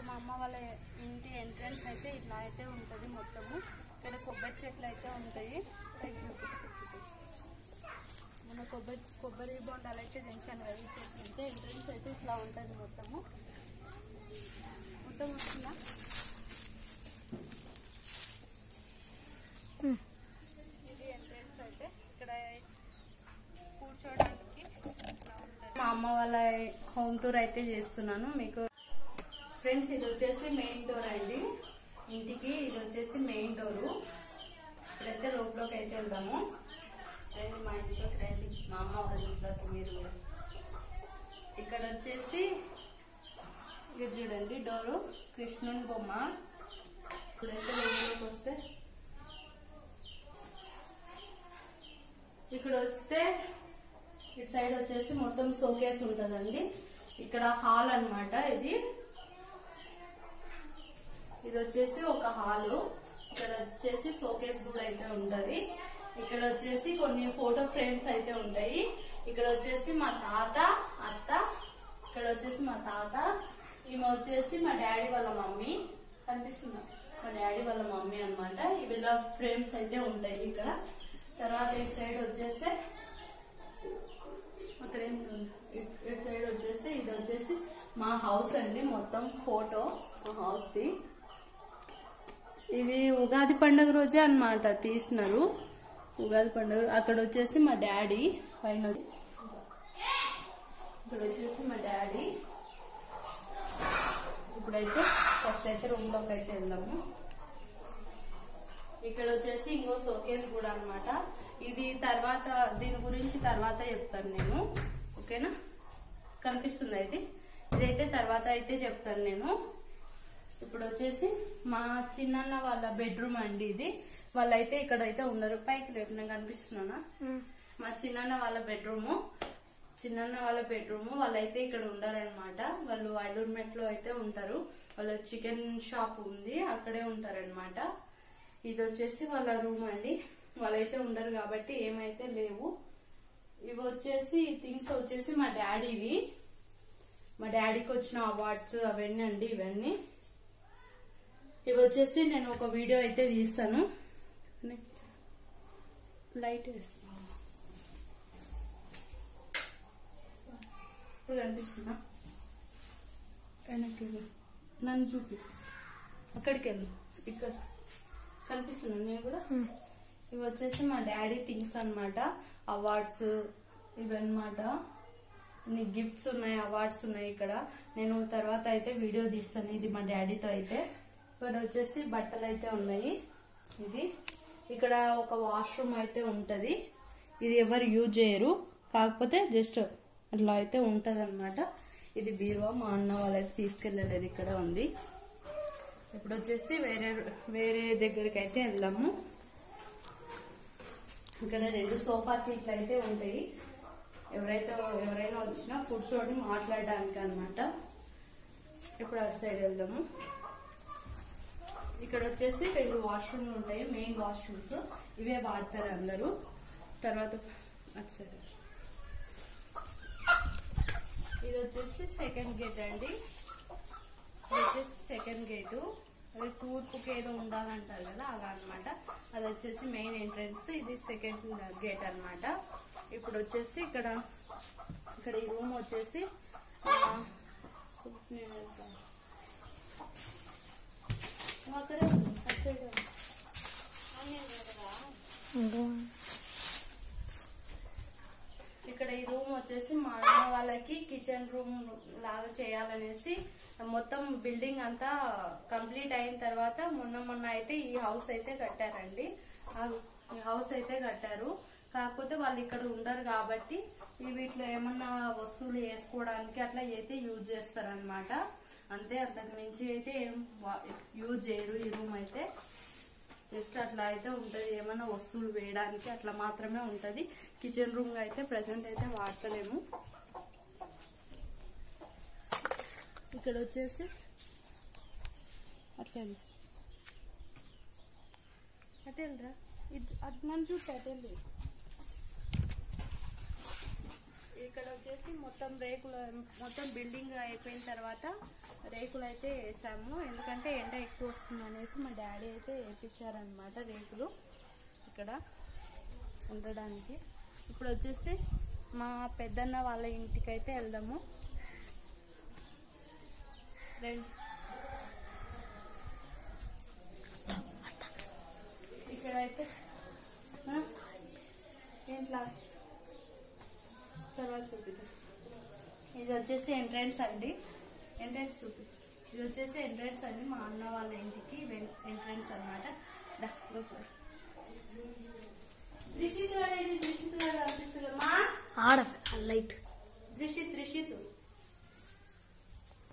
మా అమ్మ వాళ్ళ ఇంటి ఎంట్రన్స్ అయితే ఇట్లా అయితే ఉంటుంది మొత్తము. ఇక్కడ కొబ్బరి చెట్లు అయితే ఉంటాయి. మన కొబ్బరి బొండాలు అయితే తెంచాను కదా, ఈ చెట్టు నుంచి ఎంట్రన్స్ అయితే ఇట్లా ఉంటుంది మొత్తం వస్తుందా. ఇది ఎంట్రన్స్ అయితే ఇక్కడ కూర్చోడానికి మా అమ్మ వాళ్ళ హోమ్ టూర్ అయితే చేస్తున్నాను మీకు ఫ్రెండ్స్. ఇది వచ్చేసి మెయిన్ డోర్ అండి ఇంటికి. ఇది వచ్చేసి మెయిన్ డోరు. ఇప్పుడైతే లోపలికి అయితే వెళ్దాము. రండి మా ఇంట్లోకి రండి, మా అమ్మ వాళ్ళ ఇంట్లోకి మీరు కూడా. ఇక్కడ వచ్చేసి ఇది చూడండి డోరు, కృష్ణుని బొమ్మ. ఇప్పుడైతే లోపలికి వస్తే ఇక్కడ వస్తే ఇటు సైడ్ వచ్చేసి మొత్తం షోకేస్ ఉంటదండి. ఇక్కడ హాల్ అన్నమాట. ఇది వచ్చేసి ఒక హాలు. ఇక్కడ వచ్చేసి షోకేస్ కూడా అయితే ఉంటది. ఇక్కడ వచ్చేసి కొన్ని ఫోటో ఫ్రేమ్స్ అయితే ఉంటాయి. ఇక్కడ వచ్చేసి మా తాత అత్త, ఇక్కడ వచ్చేసి మా తాత, ఈమె వచ్చేసి మా డాడీ వాళ్ళ మమ్మీ. కనిపిస్తుందా? మా డాడీ వాళ్ళ మమ్మీ అన్నమాట. ఇవిలా ఫ్రేమ్స్ అయితే ఉంటాయి ఇక్కడ. తర్వాత ఇటు సైడ్ వచ్చేస్తే అక్కడ ఇటు సైడ్ వచ్చేస్తే ఇది వచ్చేసి మా హౌస్ అండి. మొత్తం ఫోటో మా హౌస్ ది. ఇవి ఉగాది పండుగ రోజే అన్నమాట తీసినారు. ఉగాది పండుగ. అక్కడ వచ్చేసి మా డాడీ పైన, ఇక్కడ వచ్చేసి మా డాడీ. ఇప్పుడైతే ఫస్ట్ అయితే రూమ్ లోకి అయితే వెళ్దాము. ఇక్కడ వచ్చేసి ఇంకో షోకేస్ కూడా అన్నమాట. ఇది తర్వాత దీని గురించి తర్వాత చెప్తాను నేను, ఓకేనా? కనిపిస్తుందా? ఇదైతే తర్వాత అయితే చెప్తాను నేను. ఇప్పుడు వచ్చేసి మా చిన్నన్న వాళ్ళ బెడ్రూమ్ అండి ఇది. వాళ్ళైతే ఇక్కడైతే ఉండరు. పైకి రేపు నేను కనిపిస్తున్నానా? మా చిన్నన్న వాళ్ళ బెడ్రూమ్ వాళ్ళైతే ఇక్కడ ఉండరనమాట. వాళ్ళు ఐలూర్మెట్ లో అయితే ఉంటారు. వాళ్ళ చికెన్ షాప్ ఉంది, అక్కడే ఉంటారనమాట. ఇది వచ్చేసి వాళ్ళ రూమ్ అండి. వాళ్ళైతే ఉండరు కాబట్టి ఏమైతే లేవు. ఇవి వచ్చేసి థింగ్స్ వచ్చేసి మా డాడీవి. మా డాడీకి వచ్చిన అవార్డ్స్ అవన్నీ అండి ఇవన్నీ. ఇవి వచ్చేసి నేను ఒక వీడియో అయితే తీస్తాను. లైట్ వేస్తాను. ఇప్పుడు కనిపిస్తున్నా? వెనక్కి నన్ను చూపి, అక్కడికి వెళ్ళు. ఇక్కడ కనిపిస్తున్నాను నేను కూడా. ఇవి వచ్చేసి మా డాడీ థింగ్స్ అన్నమాట. అవార్డ్స్ ఇవన్నమాట. గిఫ్ట్స్ ఉన్నాయి, అవార్డ్స్ ఉన్నాయి ఇక్కడ. నేను తర్వాత అయితే వీడియో తీస్తాను. ఇది మా డాడీతో అయితే. ఇక్కడ వచ్చేసి బట్టలు అయితే ఉన్నాయి. ఇది ఇక్కడ ఒక వాష్రూమ్ అయితే ఉంటది. ఇది ఎవరు యూజ్ చేయరు, కాకపోతే జస్ట్ అట్లా అయితే ఉంటది అనమాట. ఇది బీరువా. మా అన్న వాళ్ళైతే తీసుకెళ్లలేదు, ఇక్కడ ఉంది. ఇప్పుడు వచ్చేసి వేరే దగ్గరికి అయితే వెళ్దాము. ఇక్కడ 2 సోఫా సీట్లు అయితే ఉంటాయి. ఎవరైనా వచ్చినా కూర్చొని మాట్లాడడానికి అన్నమాట. ఇప్పుడు అటు సైడ్ వెళ్దాము. ఇక్కడ వచ్చేసి 2 వాష్రూమ్లు ఉంటాయి, మెయిన్ వాష్రూమ్స్. ఇవే వాడతారు అందరూ. తర్వాత అటు సైడ్ ఇది వచ్చేసి సెకండ్ గేట్ అండి. ఇది వచ్చేసి సెకండ్ గేటు. అది తూర్పుకి ఏదో ఉండాలంటారు కదా, అలా అనమాట. అది వచ్చేసి మెయిన్ ఎంట్రన్స్. ఇది సెకండ్ గేట్ అన్నమాట. ఇప్పుడు వచ్చేసి ఇక్కడ ఈ రూమ్ వచ్చేసి ఇక్కడ ఈ రూమ్ వచ్చేసి మా అన్న వాళ్ళకి కిచెన్ రూమ్ లాగా చేయాలనేసి మొత్తం బిల్డింగ్ అంతా కంప్లీట్ అయిన తర్వాత మొన్న అయితే ఈ హౌస్ అయితే కట్టారండి. ఈ హౌస్ అయితే కట్టారు. కాకపోతే వాళ్ళు ఇక్కడ ఉండరు కాబట్టి వీటిలో ఏమన్నా వస్తువులు వేసుకోవడానికి అట్లా అయితే యూజ్ చేస్తారనమాట. అంతే, అంతకు మించి అయితే ఏం యూజ్ చేయరు. ఈ రూమ్ అయితే జస్ట్ అట్లా అయితే ఉంటది. ఏమన్నా వస్తువులు వేయడానికి అట్లా మాత్రమే ఉంటది. కిచెన్ రూమ్ అయితే ప్రెసెంట్ అయితే వాడతలేము. ఇక్కడ వచ్చేసి అటెల్రా, అటు నన్ను చూసి అటెల్. ఇక్కడ వచ్చేసి మొత్తం బిల్డింగ్ అయిపోయిన తర్వాత రేకులు అయితే వేసాము. ఎందుకంటే ఎండ ఎక్కువ వస్తుంది అనేసి మా డాడీ అయితే వేయించారనమాట రేకులు ఇక్కడ ఉండడానికి. ఇప్పుడు వచ్చేసి మా పెద్దన్న వాళ్ళ ఇంటికి అయితే వెళ్దాము. ఇక్కడైతే ఏంటి లాస్ట్ తర్వాత చూపిద్దాం. ఇది వచ్చేసి ఎంట్రన్స్ అండి. ఎంట్రన్స్ చూపి. ఇది వచ్చేసి ఎంట్రన్స్ అండి మా అన్న వాళ్ళ ఇంటికి ఎంట్రన్స్ అనమాట. లైట్ త్రిషిత్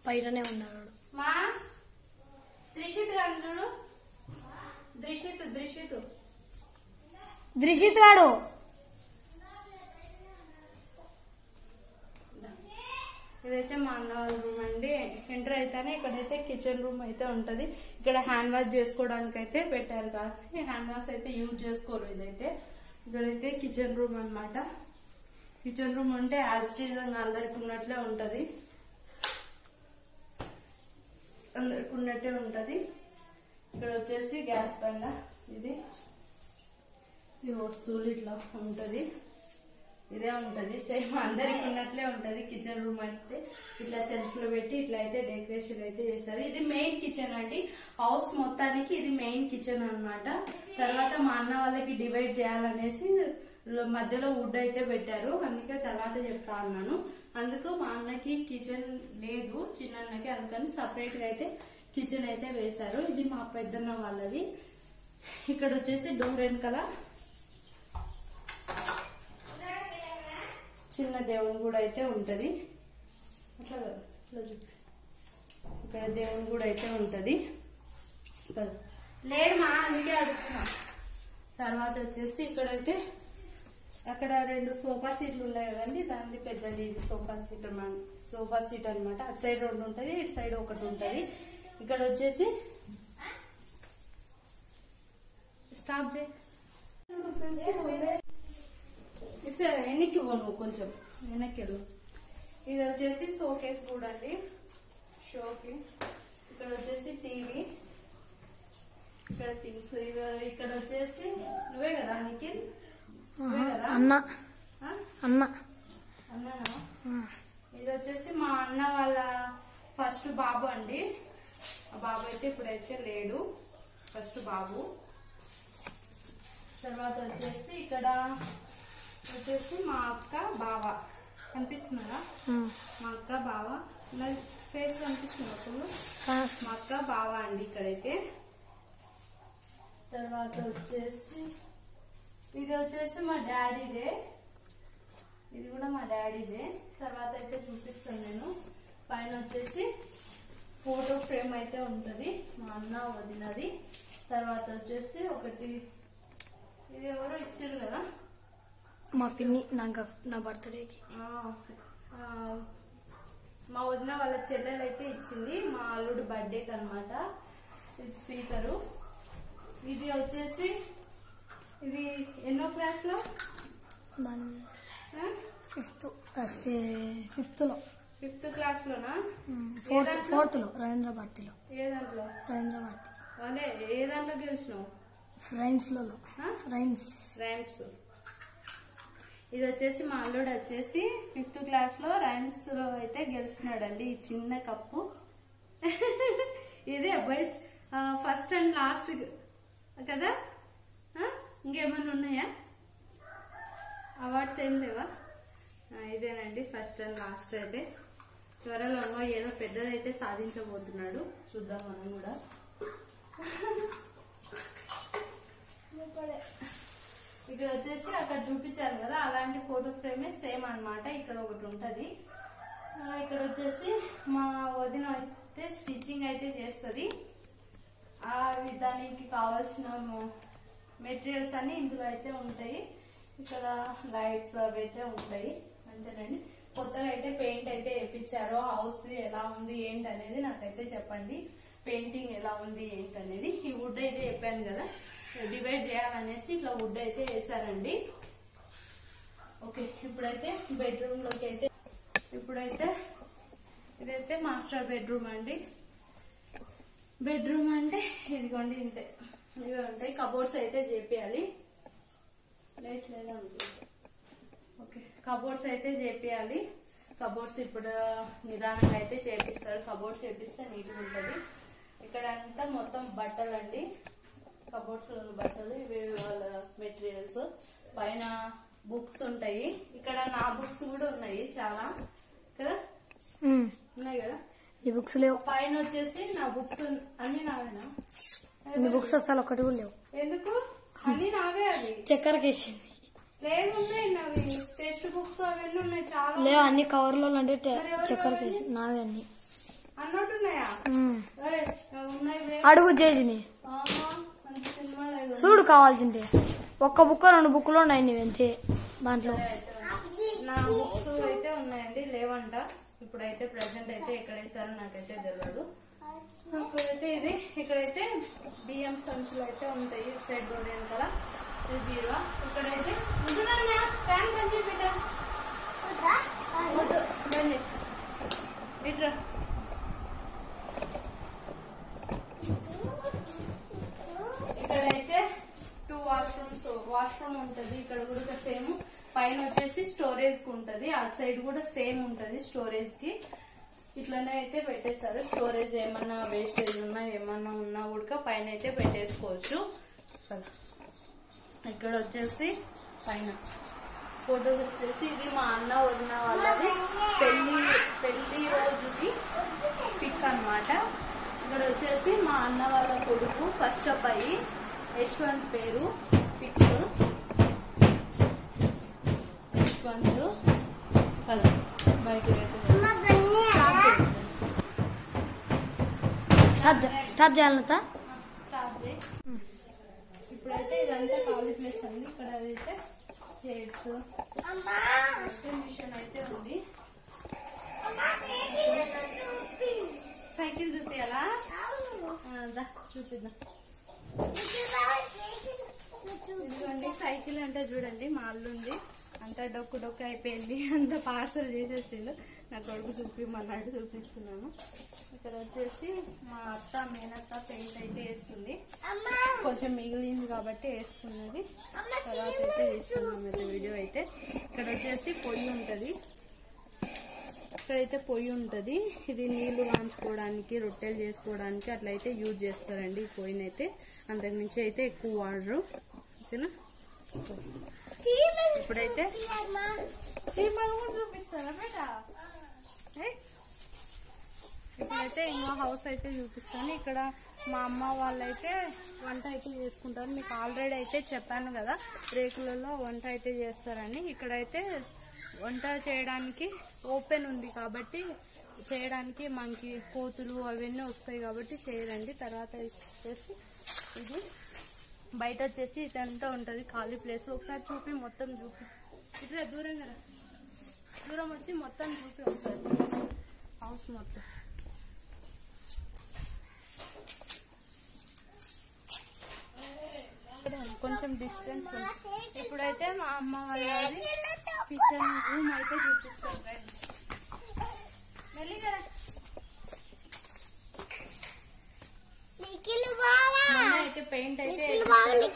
బయటనే ఉన్నాడు. మా త్రిషిత్ గారు దృషిత్ గాడు ఇదైతే మా అన్న వాళ్ళ రూమ్ అండి. ఎంటర్ అయితేనే ఇక్కడైతే కిచెన్ రూమ్ అయితే ఉంటది. ఇక్కడ హ్యాండ్ వాష్ చేసుకోవడానికి అయితే పెట్టారు కానీ హ్యాండ్ వాష్ అయితే యూజ్ చేసుకోరు. ఇదైతే ఇక్కడైతే కిచెన్ రూమ్ అన్నమాట. కిచెన్ రూమ్ అంటే యాజ్ ఇట్ ఈజ్ అందరికి ఉన్నట్లే ఉంటది. అందరికి ఉన్నట్టే ఉంటది. ఇక్కడ వచ్చేసి గ్యాస్ బండ. ఇది ఈ వస్తువులు ఇట్లా ఉంటది. ఇదే ఉంటది సేమ్ అందరికి ఉన్నట్లే ఉంటది. కిచెన్ రూమ్ అయితే ఇట్లా సెల్ఫ్ లో పెట్టి ఇట్లా అయితే డెకరేషన్ అయితే చేస్తారు. ఇది మెయిన్ కిచెన్ అండి. హౌస్ మొత్తానికి ఇది మెయిన్ కిచెన్ అన్నమాట. తర్వాత మా అన్న వాళ్ళకి డివైడ్ చేయాలనేసి మధ్యలో వుడ్ అయితే పెట్టారు. అందుకే తర్వాత చెప్తా అన్నాను. అందుకు మా అన్నకి కిచెన్ లేదు, చిన్నన్నకి, అందుకని సపరేట్ గా అయితే కిచెన్ అయితే వేశారు. ఇది మా పెద్దన్న వాళ్ళది. ఇక్కడ వచ్చేసి డోర్ వెనకాల చిన్న దేవుని గుడి అయితే ఉంటది. అట్లా ఇక్కడ దేవుని గుడి అయితే ఉంటది. లేడు మా అందుకే అడుగుతున్నా. తర్వాత వచ్చేసి ఇక్కడైతే అక్కడ 2 సోఫా సీట్లు ఉన్నాయి కదండి, దాన్ని పెద్దది ఇది సోఫా సీట్ అనమాట. అటు సైడ్ 2 ఉంటది, ఇటు సైడ్ 1 ఉంటది. ఇక్కడ వచ్చేసి స్టాప్ చేయి. వెనక్కి పోను, కొంచెం వెనక్కి వెళ్ళు. ఇది వచ్చేసి షోకేస్ కూడా అండి, షోకి. ఇక్కడ వచ్చేసి టీవీ, ఇక్కడ థింగ్స్. ఇక్కడ వచ్చేసి నువ్వే కదా నిఖిల్? అన్నా అన్నానా? ఇది వచ్చేసి మా అన్న వాళ్ళ ఫస్ట్ బాబు అండి. ఆ బాబు అయితే ఇప్పుడైతే లేడు, ఫస్ట్ బాబు. తర్వాత వచ్చేసి ఇక్కడ వచ్చేసి మా అక్క బావ కనిపిస్తున్నారా? మా అక్క బావ నా ఫేస్ కనిపిస్తున్నా. మా అక్క బావ అండి ఇక్కడైతే. తర్వాత వచ్చేసి ఇది వచ్చేసి మా డాడీదే, ఇది కూడా మా డాడీదే. తర్వాత అయితే చూపిస్తాను నేను. పైన వచ్చేసి ఫోటో ఫ్రేమ్ అయితే ఉంటది మా అన్న వదినది. తర్వాత వచ్చేసి ఒకటి ఇది ఎవరో ఇచ్చారు కదా మా పిన్ని నా బర్త్డేకి. మా వదిన వాళ్ళ చెల్లెలు అయితే ఇచ్చింది మా అల్లుడు బర్త్డేకి అనమాట. ఇది స్పీకరు. ఇది వచ్చేసి ఇది ఎన్నో క్లాస్ లో? 5th క్లాస్ లోనా? 4th లో రవీంద్ర భారతిలో. ఏ దాంట్లో? రవీంద్ర భారతి. అదే ఏ దాంట్లో గెలిచినావు? రైమ్స్. ఇది వచ్చేసి మా అల్లుడు వచ్చేసి 5th క్లాస్ లో రైమ్స్ లో అయితే గెలిచినాడండి. ఈ చిన్న కప్పు. ఇదే అబ్బాయి ఫస్ట్ అండ్ లాస్ట్ కదా? ఇంకేమన్నా ఉన్నాయా అవార్డ్స్? ఏం లేవా? ఇదేనండి ఫస్ట్ అండ్ లాస్ట్ అయితే. త్వరలో ఏదో పెద్దదైతే సాధించబోతున్నాడు, చూద్దాం మనం కూడా. ఇక్కడ వచ్చేసి అక్కడ చూపించారు కదా అలాంటి ఫోటో ఫ్రేమే సేమ్ అన్నమాట. ఇక్కడ ఒకటి ఉంటది. ఇక్కడ వచ్చేసి మా వదిన అయితే స్టిచ్చింగ్ అయితే చేస్తుంది. దానికి కావాల్సిన మెటీరియల్స్ అన్ని ఇందులో అయితే ఉంటాయి. ఇక్కడ లైట్స్ అవి అయితే ఉంటాయి అంతేనండి. కొత్తగా అయితే పెయింట్ అయితే వేయించారు. హౌస్ ఎలా ఉంది ఏంటి అనేది నాకైతే చెప్పండి. పెయింటింగ్ ఎలా ఉంది ఏంటి అనేది. ఈ వుడ్ అయితే చెప్పాను కదా డివైడ్ చేయాలనేసి ఇట్లా వుడ్ అయితే వేసారండి. ఓకే, ఇప్పుడైతే బెడ్రూమ్ లోకి అయితే ఇదైతే మాస్టర్ బెడ్రూమ్ అండి. బెడ్రూమ్ అంటే ఇదిగోండి ఇంతే, ఇవి ఉంటాయి. కబోర్డ్స్ అయితే చేపియాలి. లైట్ లేదా ఉంటుంది. ఓకే, కబోర్డ్స్ అయితే చేపియాలి. కబోర్డ్స్ ఇప్పుడు నిదానంగా అయితే చేపిస్తారు. కబోర్డ్స్ చేపిస్తే నీట్గా ఉంటుంది. ఇక్కడ అంతా మొత్తం బట్టలు అండి, కబోర్డ్స్ లో బట్టలు, ఇవి వాళ్ళ మెటీరియల్స్. పైన బుక్స్ ఉంటాయి. ఇక్కడ నా బుక్స్ కూడా ఉన్నాయి చాలా కదా, ఉన్నాయి కదా. నీ బుక్స్ లేవు. పైన వచ్చేసి నా బుక్స్ అన్ని నావేనా? నీ బుక్స్ అసలు ఒకటి కూడా లేవు. ఎందుకు? అన్ని నావే. అవి చక్కెరకేసింది. లేదు, ఉన్నాయి నావి. టెక్స్ట్ బుక్స్ అవన్నీ ఉన్నాయి చాలా. లేవు, అన్ని కవర్లో అంటే చక్కెరకేసింది. నావే అన్ని అన్నట్టున్నాయా? ఉన్నాయి. అడుగు చేసిని మంచి సినిమా లేదు. చూడు కావాల్సిందే. ఒక్క బుక్ 2 బుక్లు ఉన్నాయి నీవంతే దాంట్లో. నా బుక్స్ అయితే ఉన్నాయండి, లేవంట. ఇప్పుడైతే ప్రెసెంట్ అయితే ఎక్కడ వేసారో నాకైతే తెలియదు. ఇప్పుడైతే ఇది ఇక్కడైతే బియ్యం సంచులు అయితే ఉంటాయి. ఇటు సైడ్ డోర్ వెనకాల ఇది బీరువా. ఇక్కడైతే ఫ్యాన్ పని పెట్టా ఇట్రా. ఇక్కడైతే 2 వాష్రూమ్ ఉంటది. ఇక్కడ కూడా సేమ్. పైన వచ్చేసి స్టోరేజ్ కి ఉంటది, అటు సైడ్ కూడా సేమ్ ఉంటది స్టోరేజ్ కి. ఇట్లనే అయితే పెట్టేశారు. స్టోరేజ్ ఏమన్నా వేస్టేజ్ ఉన్నా ఏమన్నా ఉన్నా కూడా పైన అయితే పెట్టేసుకోవచ్చు. ఇక్కడ వచ్చేసి పైన ఫోటోస్ వచ్చేసి ఇది మా అన్న వదిన వాళ్ళది పెళ్లి రోజుది పిక్ అన్నమాట. ఇక్కడ వచ్చేసి మా అన్న వాళ్ళ కొడుకు ఫస్ట్ అబ్బాయి యశ్వంత్ పేరు పిక్స్. యశ్వంత్ కదా బయట స్టాప్ చేయాలంతా. ఇప్పుడైతే ఇదంతా ఖాళీ ప్లేస్ అండి. ఇక్కడ అయితే చైర్స్, మిషన్ అయితే ఉంది. సైకిల్ చూపించాలా? చూపిద్దాం. ఇదిగోండి సైకిల్ అంటే చూడండి మా అల్లుంది. అంతా డొక్కు అయిపోయింది, అంత పార్సల్ చేసేసిండు. నా కొడుకు చూపిమన్నాడు, చూపిస్తున్నాను. ఇక్కడ వచ్చేసి మా మేనత్త పెయింట్ అయితే వేస్తుంది. కొంచెం మిగిలింది కాబట్టి వేస్తున్నది. తర్వాత అయితే వేస్తున్నాం అయితే వీడియో అయితే. ఇక్కడ వచ్చేసి పొయ్యి ఉంటది. ఇక్కడైతే పొయ్యి ఉంటది. ఇది నీళ్లు వాంచుకోవడానికి, రొట్టెలు చేసుకోవడానికి అట్లయితే యూజ్ చేస్తారండి ఈ పొయ్యిని అయితే. అంతకుమించి అయితే ఎక్కువ వాడరు. ఓకేనా? ఇప్పుడైతే చీమలు కూడా చూపిస్తారా బేటా? ఇప్పుడైతే ఇంకో హౌస్ అయితే చూపిస్తాను. ఇక్కడ మా అమ్మ వాళ్ళైతే వంట అయితే చేసుకుంటారు. మీకు ఆల్రెడీ అయితే చెప్పాను కదా, రేకులలో వంట అయితే చేస్తారని. ఇక్కడైతే వంట చేయడానికి ఓపెన్ ఉంది కాబట్టి చేయడానికి మనకి కోతులు అవన్నీ వస్తాయి కాబట్టి చేయరండి. తర్వాత వచ్చేసి ఇది బయట వచ్చేసి ఇదంతా ఉంటుంది ఖాళీ ప్లేస్. ఒకసారి చూపి, మొత్తం చూపి. ఇట్లా దూరం వచ్చి మొత్తం చూపి ఒకసారి హౌస్ మొత్తం. కొంచెం డిస్టెన్స్ ఉంది. ఇప్పుడైతే మా అమ్మ వాళ్ళది కిచెన్ రూమ్ అయితే చూపిస్తాం. అయితే పెయింట్ అయితే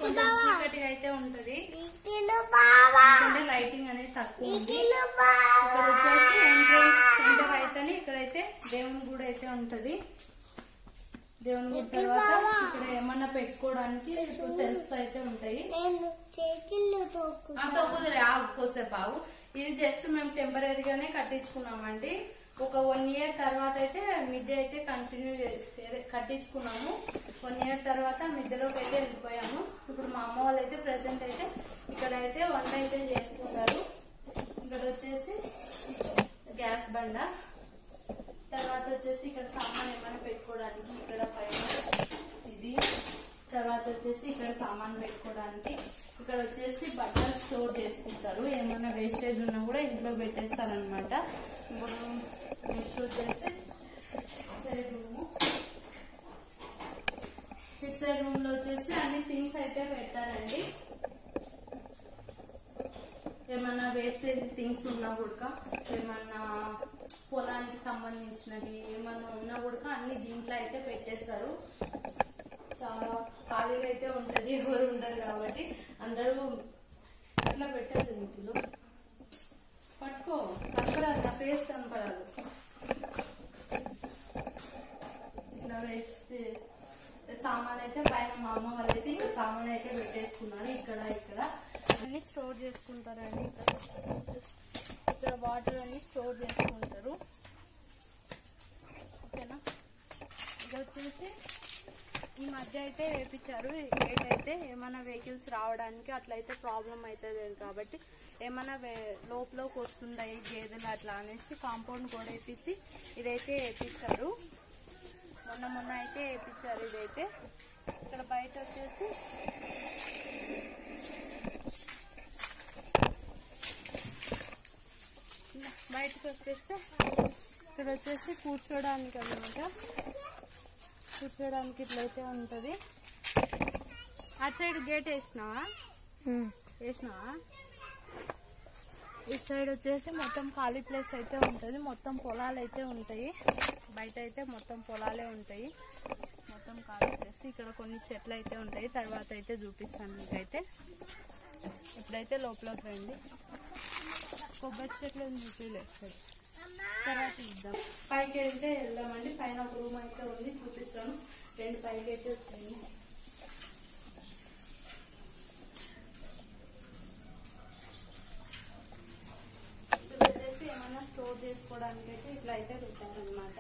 కొంచెం చీకటిగా అయితే ఉంటది, లైటింగ్ అనేది తక్కువ ఉంది. ఇక్కడ వచ్చేసి ఎంటర్ అయితేనే ఇక్కడైతే దేవుని గుడి అయితే ఉంటది. దేవుని గుడి తర్వాత ఇక్కడ ఏమన్నా పెట్టుకోవడానికి సెల్ఫ్స్ అయితే ఉంటాయి. తొక్కుదురే కోసేపు ఆగు. ఇది జస్ట్ మేము టెంపరీగానే కట్టించుకున్నామండి. ఒక 1 ఇయర్ తర్వాత అయితే మిద్దె అయితే కంటిన్యూ కట్టించుకున్నాము. 1 ఇయర్ తర్వాత మిద్దెలోకి అయితే వెళ్ళిపోయాము. ఇప్పుడు మా అమ్మ వాళ్ళు అయితే ప్రెసెంట్ అయితే ఇక్కడ అయితే వంట అయితే చేసుకుంటారు. ఇక్కడ వచ్చేసి గ్యాస్ బండ, తర్వాత వచ్చేసి ఇక్కడ సామాన్ ఏమైనా పెట్టుకోవడానికి ఇక్కడ పైన ఇది, తర్వాత వచ్చేసి ఇక్కడ సామాన్ పెట్టుకోవడానికి, ఇక్కడ వచ్చేసి బట్టలు స్టోర్ చేసుకుంటారు. ఏమైనా వేస్టేజ్ ఉన్నా కూడా ఇంట్లో పెట్టేస్తారనమాట. ఇప్పుడు నెక్స్ట్ వచ్చేసి సైడ్ రూమ్. ఇటు సైడ్ రూమ్ లో వచ్చేసి అన్ని థింగ్స్ అయితే పెడతారండి. ఏమైనా ఏమన్నా వేస్టేజ్ థింగ్స్ ఉన్నా కూడా, ఏమన్నా పొలానికి సంబంధించినవి ఏమన్నా ఉన్నా కూడా అన్ని దీంట్లో అయితే పెట్టేస్తారు. చాలా ఖాళీగా అయితే ఉంటది, ఎవరు ఉండరు కాబట్టి అందరూ ఇట్లా పెట్టదు. ఇంట్లో పట్టుకో, కనపడాలి, నా ఫేస్ కనపడాలి. ఇట్లా వేస్తే సామాన్ అయితే పైన మా అమ్మ వాళ్ళైతే ఇంకా సామాన్ అయితే పెట్టేసుకున్నారు. ఇక్కడ అన్ని స్టోర్ చేసుకుంటారండి. ఇక్కడ వాటర్ అన్ని స్టోర్ చేసుకుంటారు. ఓకేనా. ఇది వచ్చేసి ఈ మధ్య అయితే వేపించారు గేట్ అయితే. ఏమైనా వెహికల్స్ రావడానికి అట్లయితే ప్రాబ్లం అవుతుంది కాబట్టి ఏమైనా లోపలికి వస్తుంటాయి గేదెలు అట్లా అనేసి కాంపౌండ్ కూడా వేపించి ఇదైతే వేపించారు. మొన్న అయితే వేపించారు ఇదైతే. ఇక్కడ బయట వచ్చేసి బయటకు వచ్చేస్తే ఇక్కడ వచ్చేసి కూర్చోడానికి అన్నమాట. కూర్చోడానికి ఇట్లయితే ఉంటది. అటు సైడ్ గేట్ వేసినావా? ఇటు సైడ్ వచ్చేసి మొత్తం ఖాళీ ప్లేస్ అయితే ఉంటది. మొత్తం పొలాలు అయితే ఉంటాయి. బయట అయితే మొత్తం పొలాలే ఉంటాయి. మొత్తం ఖాళీ ప్లేస్. ఇక్కడ కొన్ని చెట్లు అయితే ఉంటాయి. తర్వాత అయితే చూపిస్తాను మీకైతే. ఇప్పుడైతే లోపలికి రండి. కొబ్బరి చెట్లు చూపించలేదు, తర్వాత ఇద్దాం. పైకి అయితే వెళ్దామండి. పైన ఒక రూమ్ అయితే ఉంది, చూపిస్తాను. 2 పైకి అయితే వచ్చాయి. ఇక్కడ వచ్చేసి ఏమన్నా స్టోర్ చేసుకోవడానికి అయితే ఇట్లా అయితే పెట్టారనమాట.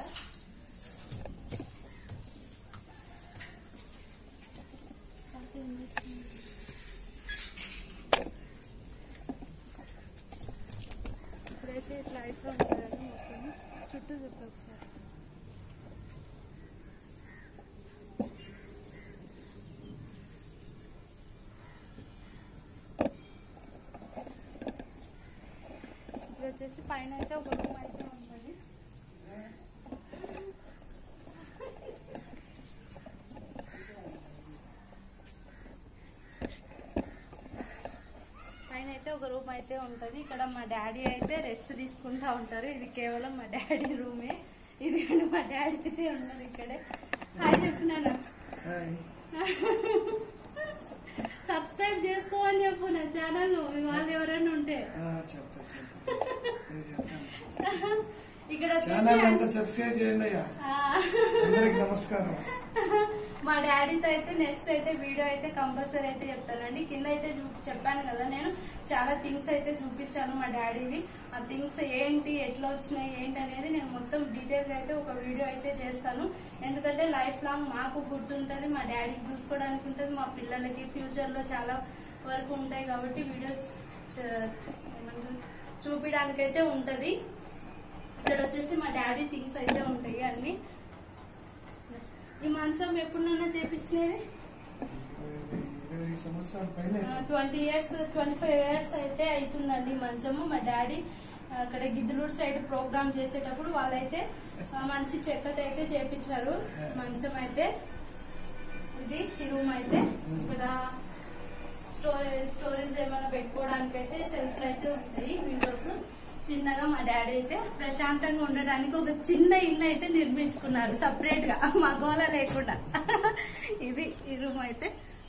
ఇప్పుడైతే ఇట్లా అయితే ఉంటుందని మొత్తం చుట్టూ చుట్టూ ఒకసారి. ఇప్పుడు వచ్చేసి పైన అయితే ఒక రూమ్ అయితే ఉంటుంది. పైన అయితే ఒక రూమ్ అయితే ఉంటది. ఇక్కడ మా డాడీ అయితే రెస్ట్ తీసుకుంటా ఉంటారు. ఇది కేవలం మా డాడీ రూమే. ఇది మా డాడీ అయితే ఉన్నారు ఇక్కడే. హాయ్ చెప్పినాను. సబ్స్క్రైబ్ చేసుకోమని చెప్పు నా ఛానల్. మీ వాళ్ళు ఎవరైనా ఉంటే ఇక్కడ సబ్స్క్రైబ్ చేయండి. నమస్కారం. మా డాడీతో అయితే నెక్స్ట్ అయితే వీడియో అయితే కంపల్సరీ అయితే చెప్తానండి. కింద అయితే చెప్పాను కదా, నేను చాలా థింగ్స్ అయితే చూపించాను మా డాడీవి. ఆ థింగ్స్ ఏంటి, ఎట్లా వచ్చినాయి, ఏంటి అనేది నేను మొత్తం డీటెయిల్ గా అయితే ఒక వీడియో అయితే చేస్తాను. ఎందుకంటే లైఫ్ లాంగ్ మాకు గుర్తుంటది, మా డాడీకి చూసుకోవడానికి ఉంటుంది, మా పిల్లలకి ఫ్యూచర్ లో చాలా వరకు ఉంటాయి కాబట్టి వీడియోస్ చూపించడానికి అయితే ఉంటది. ఇక్కడ వచ్చేసి మా డాడీ థింగ్స్ అయితే ఉంటాయి అన్ని. ఈ మంచం ఎప్పుడైనా చేపించినది 20 years 25 years అయితే అవుతుందండి మంచము. మా డాడీ అక్కడ గిద్దలూరు సైడ్ ప్రోగ్రామ్ చేసేటప్పుడు వాళ్ళైతే మంచి చెక్కతో అయితే చేపించారు మంచం అయితే. ఇది ఈ రూమ్ అయితే. ఇక్కడ స్టోరేజ్ ఏమైనా పెట్టుకోవడానికి అయితే సెల్ఫ్లు అయితే ఉంటాయి, విండోస్. చిన్నగా మా డాడీ అయితే ప్రశాంతంగా ఉండడానికి ఒక చిన్న ఇల్లు అయితే నిర్మించుకున్నారు సపరేట్ గా, మా గోల లేకుండా. ఇది ఈ రూమ్ అయితే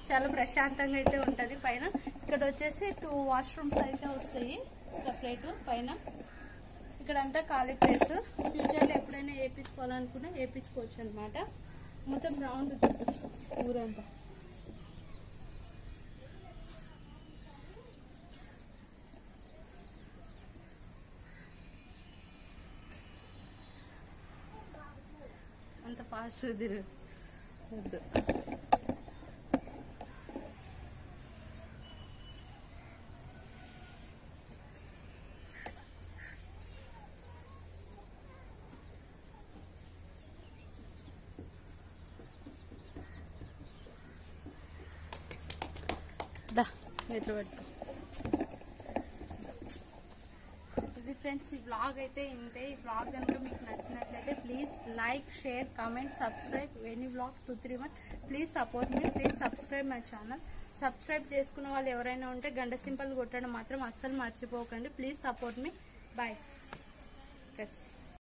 చాలా ప్రశాంతంగా అయితే ఉంటది. పైన ఇక్కడ వచ్చేసి 2 washrooms అయితే వస్తాయి సపరేట్ పైన. ఇక్కడంతా ఖాళీ ప్లేస్. ఫ్యూచర్ లో ఎప్పుడైనా వేయించుకోవాలనుకున్నా వేయించుకోవచ్చు అనమాట. మొత్తం రౌండ్ ఊరంతా. అంత ఫాస్ట్ వద్దు. ఇట్లా పెట్టుకో. ఇది ఫ్రెండ్స్ ఈ బ్లాగ్ అయితే ఇంతే. ఈ బ్లాగ్ కనుక మీకు నచ్చినట్లయితే please like, share, comment, subscribe any vlog 231. Please support me. Please subscribe my channel. Subscribe చేసుకున్న వాళ్ళు ఎవరైనా ఉంటే గంట సింబల్ కొట్టడం మాత్రం అస్సలు మర్చిపోకండి. Please support me. బాయ్.